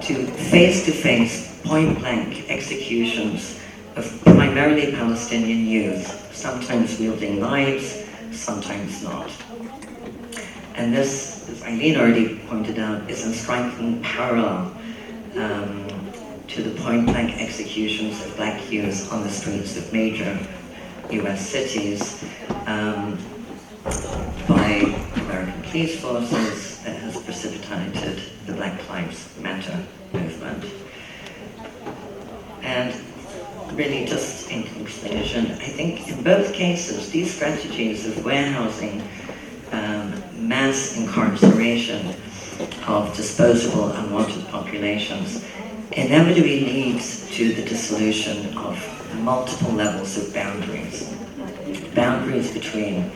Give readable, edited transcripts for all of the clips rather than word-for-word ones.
to face-to-face, point-blank executions of primarily Palestinian youth, sometimes wielding knives, sometimes not. And this, as Eileen already pointed out, is in striking parallel to the point-blank executions of black youth on the streets of major US cities by American police forces that has precipitated the Black Lives Matter movement. And really, just in conclusion, I think in both cases, these strategies of warehousing mass incarceration of disposable unwanted populations inevitably leads to the dissolution of multiple levels of boundaries. Boundaries between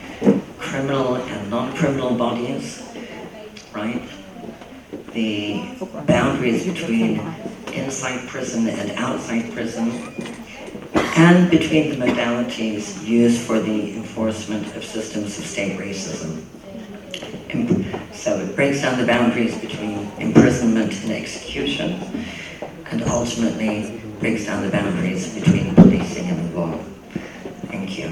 criminal and non-criminal bodies, right? The boundaries between inside prison and outside prison, and between the modalities used for the enforcement of systems of state racism. So it breaks down the boundaries between imprisonment and execution, and ultimately breaks down the boundaries between policing and the law. Thank you.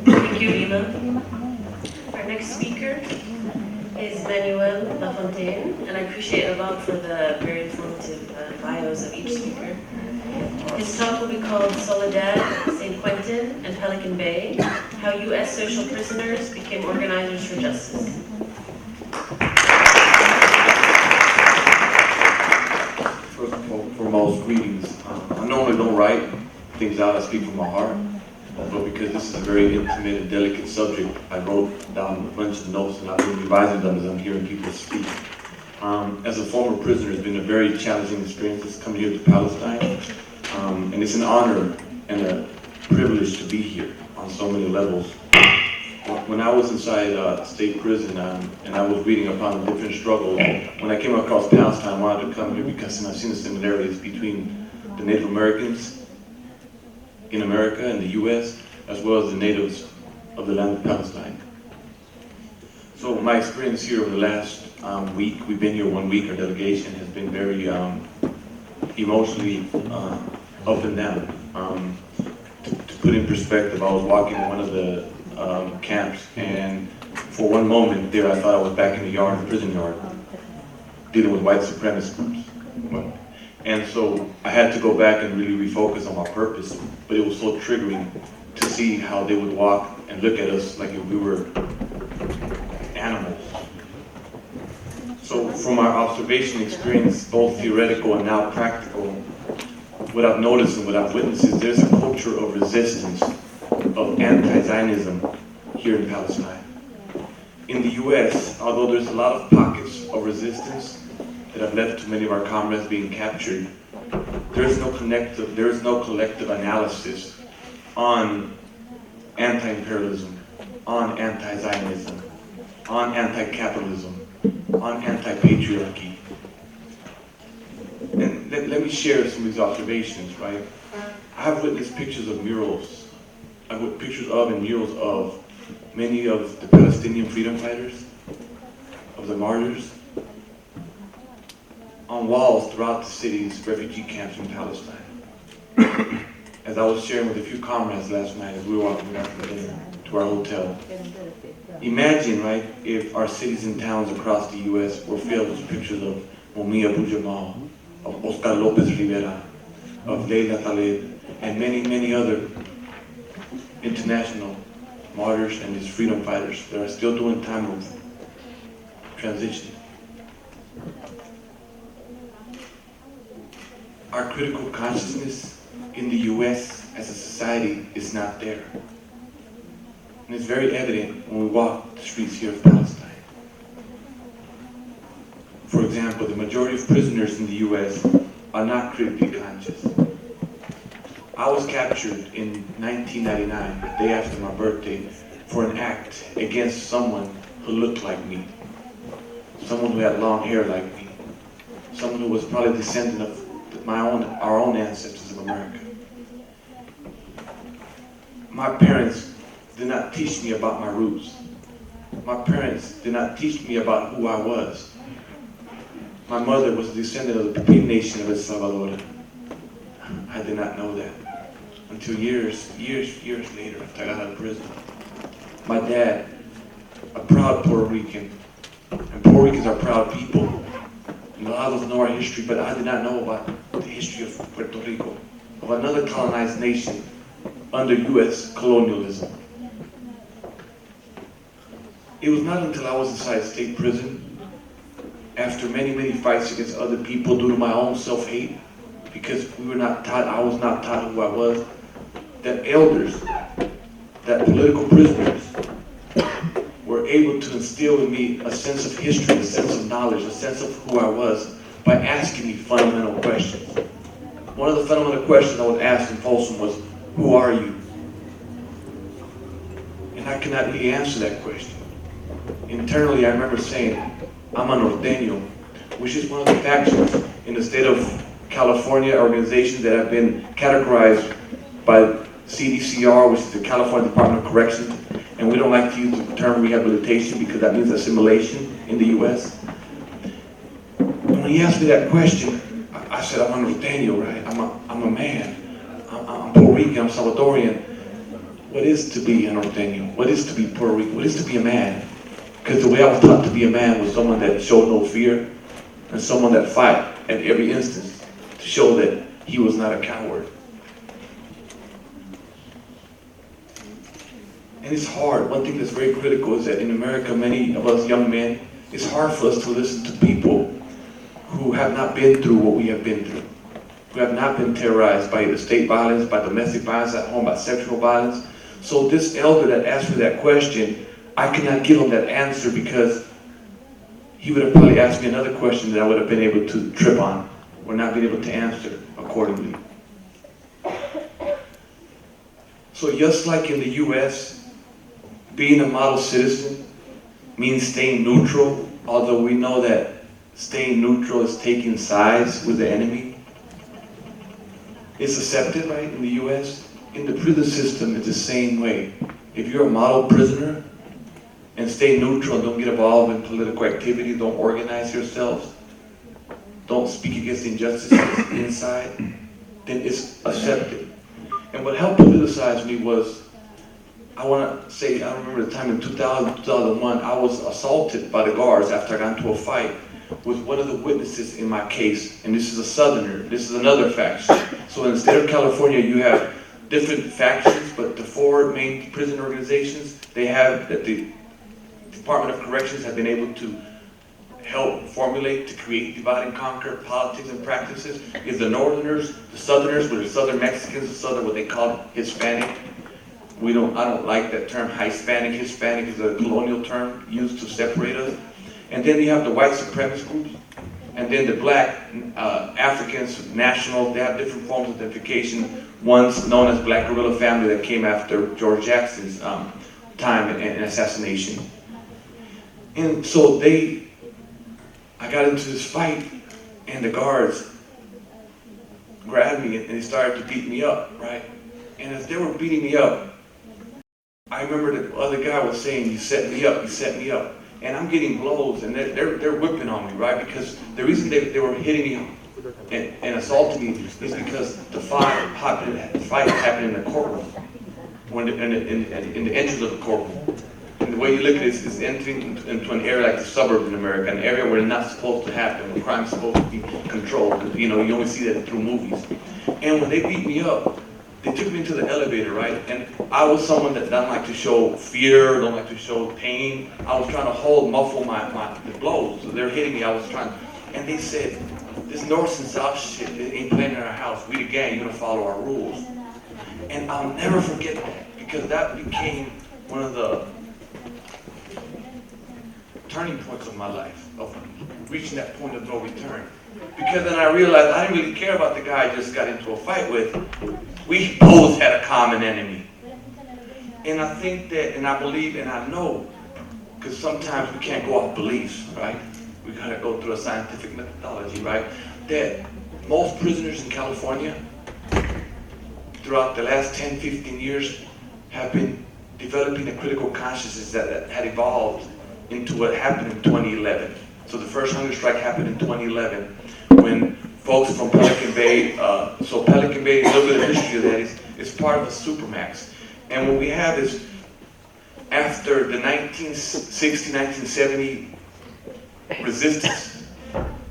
Thank you, Rima. Our next speaker is Manuel Lafontaine, and I appreciate a lot for the very informative bios of each speaker. His talk will be called Soledad, St. Quentin, and Pelican Bay, How U.S. Social Prisoners Became Organizers for Justice. First and foremost, greetings. I normally don't write things out, I speak from my heart, but because this is a very intimate and delicate subject, I wrote down a bunch of notes and I've been revising them as I'm hearing people speak. As a former prisoner, it's been a very challenging experience coming here to Palestine, and it's an honor and a privilege to be here on so many levels. When I was inside state prison and I was reading upon the different struggles, when I came across Palestine, I wanted to come here because I've seen the similarities between the Native Americans in America and the US, as well as the natives of the land of Palestine. So my experience here over the last week, we've been here 1 week, our delegation has been very emotionally up and down. To put in perspective, I was walking in one of the camps, and for one moment there I thought I was back in the yard, the prison yard, dealing with white supremacists. And so I had to go back and really refocus on my purpose, but it was so triggering to see how they would walk and look at us like if we were animals. So from our observation experience, both theoretical and now practical, what I've noticed and what I've witnessed is there's a culture of resistance, of anti-Zionism here in Palestine. In the US, although there's a lot of pockets of resistance that have led to many of our comrades being captured, there is no collective analysis on anti-imperialism, on anti-Zionism, on anti-capitalism, on anti-patriarchy. And let me share some of these observations, right? I have witnessed pictures of murals. I've witnessed pictures of and murals of many of the Palestinian freedom fighters, of the martyrs, on walls throughout the city's refugee camps in Palestine. As I was sharing with a few comrades last night as we were walking back to our hotel, imagine, right, if our cities and towns across the US were filled with pictures of Momi Abu Jamal, of Oscar Lopez Rivera, of Leila Khaled, and many, many other international martyrs and these freedom fighters that are still doing time of transition. Our critical consciousness in the US as a society is not there. And it's very evident when we walk the streets here of Palestine. For example, the majority of prisoners in the US are not critically conscious. I was captured in 1999, the day after my birthday, for an act against someone who looked like me. Someone who had long hair like me. Someone who was probably descendant of our own ancestors of America. my parents did not teach me about my roots. My parents did not teach me about who I was. My mother was a descendant of the Pipil nation of El Salvador. I did not know that until years later after I got out of prison. My dad, a proud Puerto Rican, and Puerto Ricans are proud people. And a lot of us know our history, but I did not know about the history of Puerto Rico, of another colonized nation under U.S. colonialism. It was not until I was inside state prison, after many fights against other people due to my own self-hate, because we were not taught, I was not taught who I was, that elders, that political prisoners were able to instill in me a sense of history, a sense of knowledge, a sense of who I was by asking me fundamental questions. One of the fundamental questions I would ask in Folsom was, who are you? And I could not really answer that question. Internally, I remember saying, I'm a norteño, which is one of the factions in the state of California, organizations that have been categorized by CDCR, which is the California Department of Corrections, and we don't like to use the term rehabilitation because that means assimilation in the U.S. When he asked me that question, I said, I'm a norteño, right? I'm a man. I'm Puerto Rican, I'm Salvadorian. What is to be a norteño? What is to be Puerto Rican? What is to be a man? Because the way I was taught to be a man was someone that showed no fear and someone that fought at every instance to show that he was not a coward. And it's hard. One thing that's very critical is that in America, many of us young men, it's hard for us to listen to people who have not been through what we have been through, who have not been terrorized by either state violence, by domestic violence at home, by sexual violence. So this elder that asked me that question, I could not give him that answer because he would have probably asked me another question that I would have been able to trip on or not been able to answer accordingly. So just like in the U.S., being a model citizen means staying neutral, although we know that staying neutral is taking sides with the enemy. It's accepted, right, in the U.S. In the prison system, it's the same way. If you're a model prisoner and stay neutral and don't get involved in political activity, don't organize yourselves, don't speak against injustices inside, then it's accepted. And what helped politicize me was, I want to say, I remember the time in 2000, 2001, I was assaulted by the guards after I got into a fight with one of the witnesses in my case, and this is a Southerner, this is another faction. So in the state of California, you have different factions, but the four main prison organizations, they have, that the Department of Corrections have been able to help formulate, to create, divide and conquer politics and practices, is the Northerners, the Southerners, with the Southern Mexicans, the Southern, what they call Hispanic. I don't like that term, Hispanic. Hispanic is a colonial term used to separate us. And then you have the white supremacist groups, and then the black Africans, nationals, they have different forms of identification. One's known as Black Guerrilla Family that came after George Jackson's time and assassination. And so I got into this fight, and the guards grabbed me and they started to beat me up, right? And as they were beating me up, I remember the other guy was saying, you set me up, you set me up. And I'm getting blows, and they're whipping on me, right? Because the reason they were hitting me and assaulting me is because the fight happened in the courtroom, when in the entrance of the courtroom. And the way you look at it is entering into an area like the suburbs in America, an area where it's not supposed to happen, where crime's supposed to be controlled. You know, you only see that through movies. And when they beat me up, they took me into the elevator, right? And I was someone that doesn't like to show fear, don't like to show pain. I was trying to muffle the blows. So they're hitting me, and they said, this North and South shit ain't playing in our house. We the gang, you're gonna follow our rules. And I'll never forget that, because that became one of the turning points of my life, of reaching that point of no return. Because then I realized I didn't really care about the guy I just got into a fight with. We both had a common enemy. And I think that, and I believe, and I know, because sometimes we can't go off beliefs, right? We gotta go through a scientific methodology, right? That most prisoners in California, throughout the last 10, 15 years, have been developing a critical consciousness that had evolved into what happened in 2011. So the first hunger strike happened in 2011 when folks from Pelican Bay, so Pelican Bay, a little bit of history of that is part of a supermax. And what we have is, after the 1960, 1970 resistance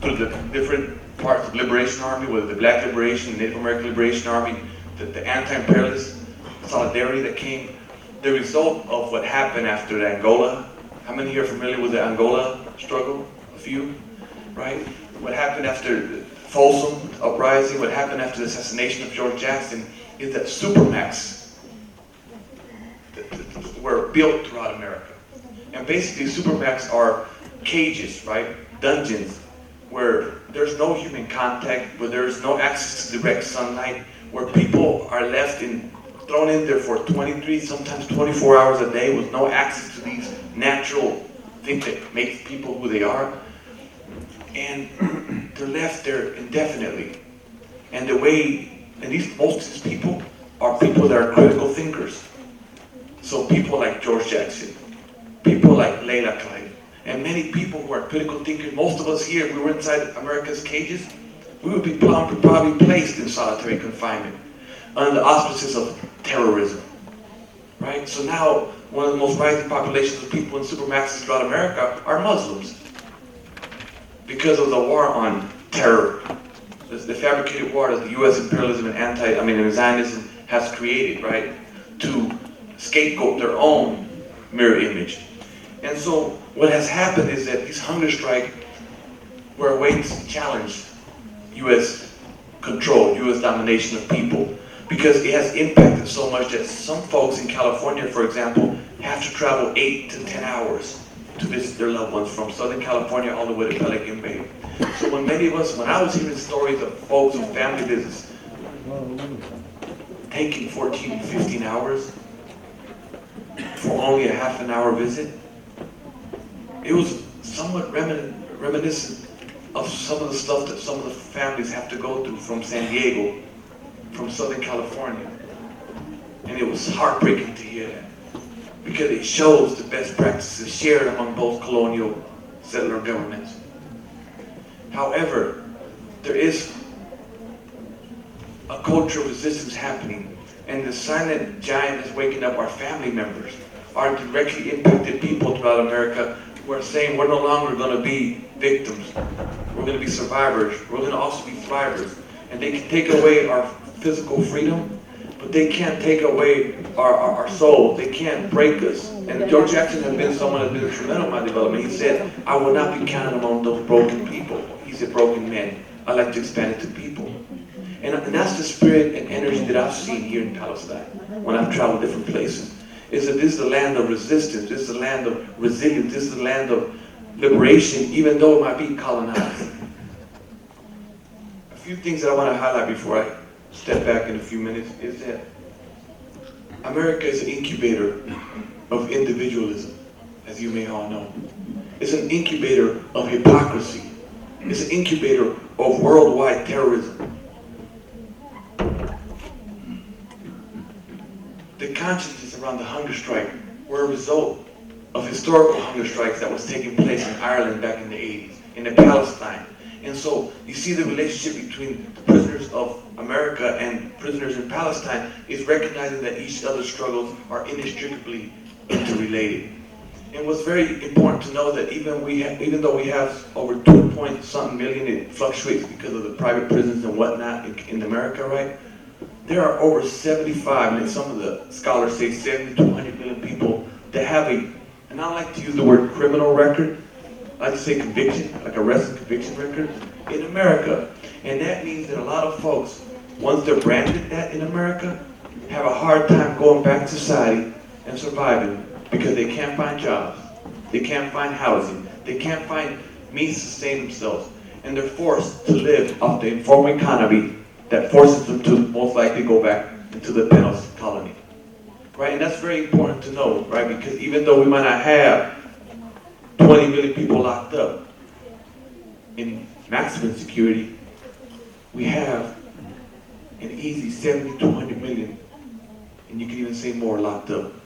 through the different parts of Liberation Army, whether the Black Liberation, Native American Liberation Army, the anti-imperialist solidarity that came, the result of what happened after the Angola. How many here are familiar with the Angola struggle? A few, right? What happened after the Folsom uprising, what happened after the assassination of George Jackson, is that supermax were built throughout America. And basically supermax are cages, right? Dungeons, where there's no human contact, where there's no access to direct sunlight, where people are left thrown in there for 23, sometimes 24 hours a day with no access to these natural things that make people who they are. And they're left there indefinitely. And most of these people are people that are critical thinkers. So people like George Jackson, people like Leila Klein, and many people who are critical thinkers. Most of us here, if we were inside America's cages, we would be probably placed in solitary confinement under the auspices of terrorism, right? So now, one of the most rising populations of people in supermaxes throughout America are Muslims because of the war on terror, the fabricated war that the U.S. imperialism and Zionism has created, right, to scapegoat their own mirror image. And so what has happened is that these hunger strikes were a way to challenge U.S. control, U.S. domination of people, because it has impacted so much that some folks in California, for example, have to travel 8 to 10 hours to visit their loved ones from Southern California all the way to Pelican Bay. So when I was hearing stories of folks and family visits taking 14, 15 hours for only a half an hour visit, it was somewhat reminiscent of some of the stuff that some of the families have to go through from San Diego, from Southern California. And it was heartbreaking to hear that, because it shows the best practices shared among both colonial settler governments. However, there is a cultural resistance happening, and the silent giant is waking up our family members, our directly impacted people throughout America, who are saying we're no longer going to be victims. We're going to be survivors. We're going to also be thrivers. And they can take away our physical freedom, but they can't take away our soul. They can't break us. And George Jackson has been someone that's been instrumental in my development. He said, I will not be counted among those broken people. He said, broken men. I like to expand it to people. And that's the spirit and energy that I've seen here in Palestine when I've traveled different places. Is that this is the land of resistance, this is the land of resilience, this is the land of liberation, even though it might be colonized. A few things that I want to highlight before I step back in a few minutes is that America is an incubator of individualism, as you may all know. It's an incubator of hypocrisy. It's an incubator of worldwide terrorism. The consciousness around the hunger strike were a result of historical hunger strikes that was taking place in Ireland back in the 80s, in Palestine. And so you see the relationship between the prisoners of America and prisoners in Palestine is recognizing that each other's struggles are inextricably interrelated. And what's very important to know that even though we have over 2.something million, it fluctuates because of the private prisons and whatnot in America, right? There are over 75, and some of the scholars say 70 to 100 million people that have and I like to use the word criminal record, I like to say conviction, like arrest and conviction record in America. And that means that a lot of folks, once they're branded that in America, have a hard time going back to society and surviving because they can't find jobs, they can't find housing, they can't find means to sustain themselves, and they're forced to live off the informal economy that forces them to most likely go back into the penal colony, right? And that's very important to know, right? Because even though we might not have 20 million people locked up in maximum security, we have an easy 70 to 100 million and you can even say more, locked up.